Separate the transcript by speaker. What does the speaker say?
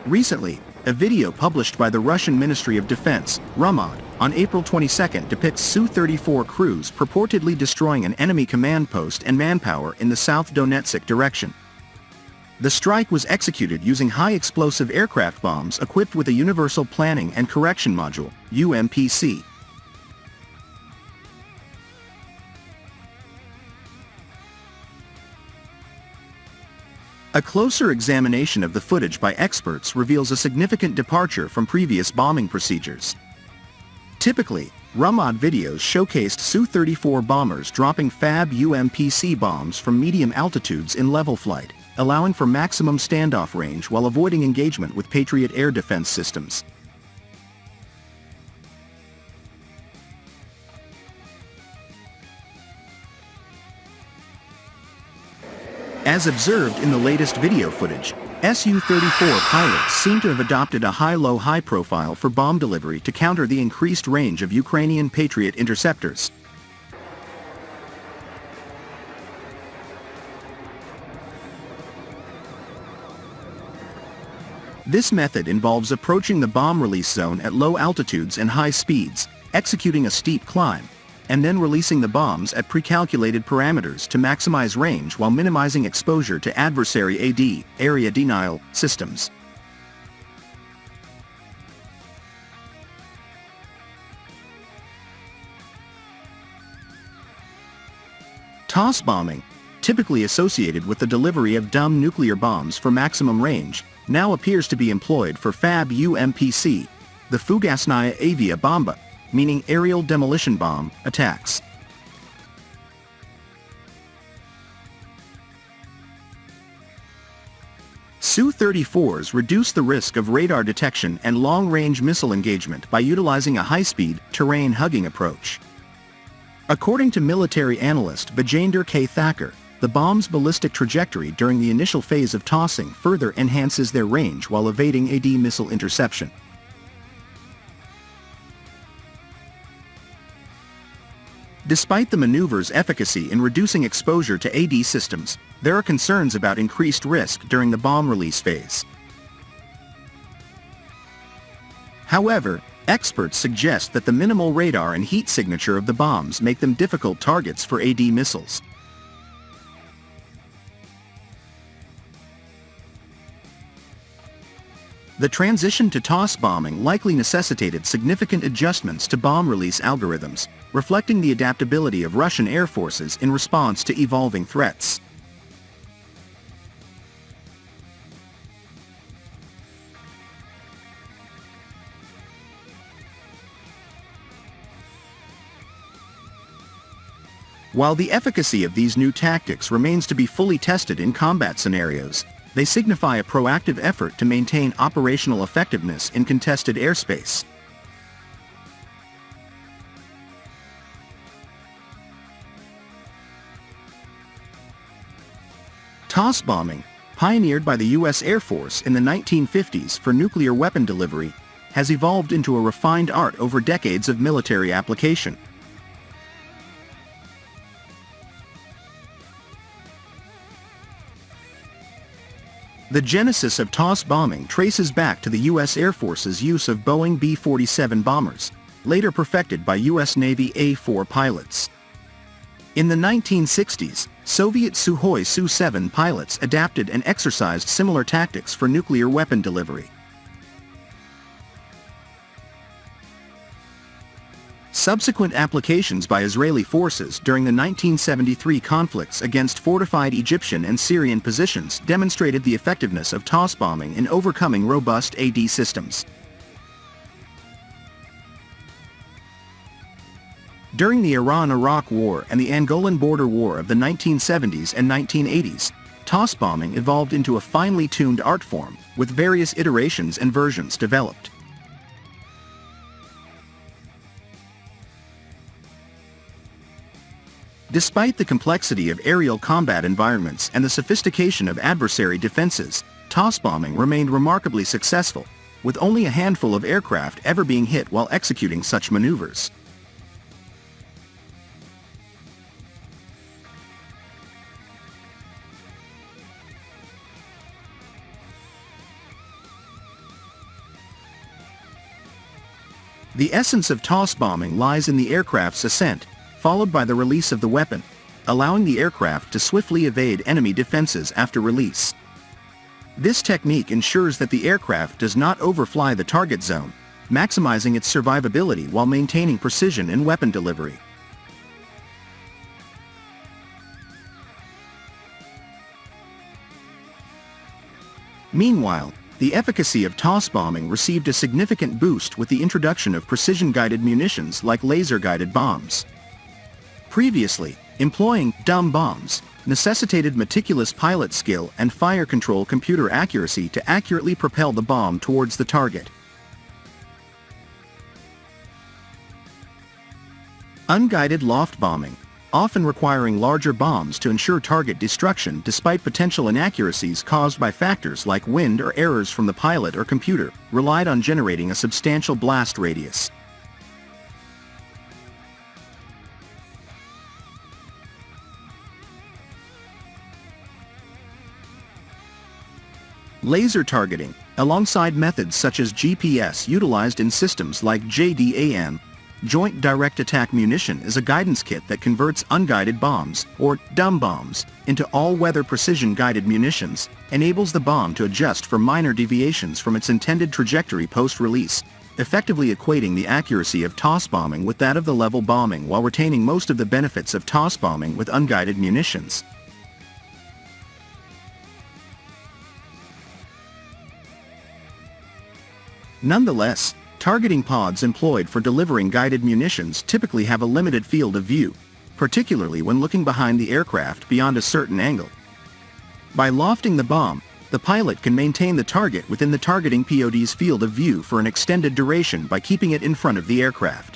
Speaker 1: Recently, a video published by the Russian Ministry of Defense, RUMOD, on April 22 depicts Su-34 crews purportedly destroying an enemy command post and manpower in the South Donetsk direction. The strike was executed using high-explosive aircraft bombs equipped with a Universal Planning and Correction Module, UMPC. A closer examination of the footage by experts reveals a significant departure from previous bombing procedures. Typically, RUMOD videos showcased Su-34 bombers dropping FAB UMPC bombs from medium altitudes in level flight, allowing for maximum standoff range while avoiding engagement with Patriot air defense systems. As observed in the latest video footage, Su-34 pilots seem to have adopted a high-low-high profile for bomb delivery to counter the increased range of Ukrainian Patriot interceptors. This method involves approaching the bomb release zone at low altitudes and high speeds, executing a steep climb, and then releasing the bombs at pre-calculated parameters to maximize range while minimizing exposure to adversary AD, area denial, systems. Toss bombing, typically associated with the delivery of dumb nuclear bombs for maximum range, now appears to be employed for FAB UMPC, the Fugasnaya Avia Bomba, meaning aerial demolition bomb, attacks. Su-34s reduce the risk of radar detection and long-range missile engagement by utilizing a high-speed, terrain-hugging approach. According to military analyst Bajender K. Thacker, the bomb's ballistic trajectory during the initial phase of tossing further enhances their range while evading AD missile interception. Despite the maneuver's efficacy in reducing exposure to AD systems, there are concerns about increased risk during the bomb release phase. However, experts suggest that the minimal radar and heat signature of the bombs make them difficult targets for AD missiles. The transition to toss bombing likely necessitated significant adjustments to bomb release algorithms, reflecting the adaptability of Russian air forces in response to evolving threats. While the efficacy of these new tactics remains to be fully tested in combat scenarios, they signify a proactive effort to maintain operational effectiveness in contested airspace. Toss bombing, pioneered by the U.S. Air Force in the 1950s for nuclear weapon delivery, has evolved into a refined art over decades of military application. The genesis of toss bombing traces back to the U.S. Air Force's use of Boeing B-47 bombers, later perfected by U.S. Navy A-4 pilots. In the 1960s, Soviet Sukhoi Su-7 pilots adapted and exercised similar tactics for nuclear weapon delivery. Subsequent applications by Israeli forces during the 1973 conflicts against fortified Egyptian and Syrian positions demonstrated the effectiveness of toss bombing in overcoming robust AD systems. During the Iran-Iraq War and the Angolan Border War of the 1970s and 1980s, toss bombing evolved into a finely tuned art form, with various iterations and versions developed. Despite the complexity of aerial combat environments and the sophistication of adversary defenses, toss bombing remained remarkably successful, with only a handful of aircraft ever being hit while executing such maneuvers. The essence of toss bombing lies in the aircraft's ascent, followed by the release of the weapon, allowing the aircraft to swiftly evade enemy defenses after release. This technique ensures that the aircraft does not overfly the target zone, maximizing its survivability while maintaining precision in weapon delivery. Meanwhile, the efficacy of toss bombing received a significant boost with the introduction of precision-guided munitions like laser-guided bombs. Previously, employing dumb bombs necessitated meticulous pilot skill and fire control computer accuracy to accurately propel the bomb towards the target. Unguided loft bombing, often requiring larger bombs to ensure target destruction despite potential inaccuracies caused by factors like wind or errors from the pilot or computer, relied on generating a substantial blast radius. Laser targeting, alongside methods such as GPS utilized in systems like JDAM, Joint Direct Attack Munition, is a guidance kit that converts unguided bombs, or dumb bombs, into all-weather precision-guided munitions, enables the bomb to adjust for minor deviations from its intended trajectory post-release, effectively equating the accuracy of toss bombing with that of the level bombing while retaining most of the benefits of toss bombing with unguided munitions. Nonetheless, targeting pods employed for delivering guided munitions typically have a limited field of view, particularly when looking behind the aircraft beyond a certain angle. By lofting the bomb, the pilot can maintain the target within the targeting pod's field of view for an extended duration by keeping it in front of the aircraft.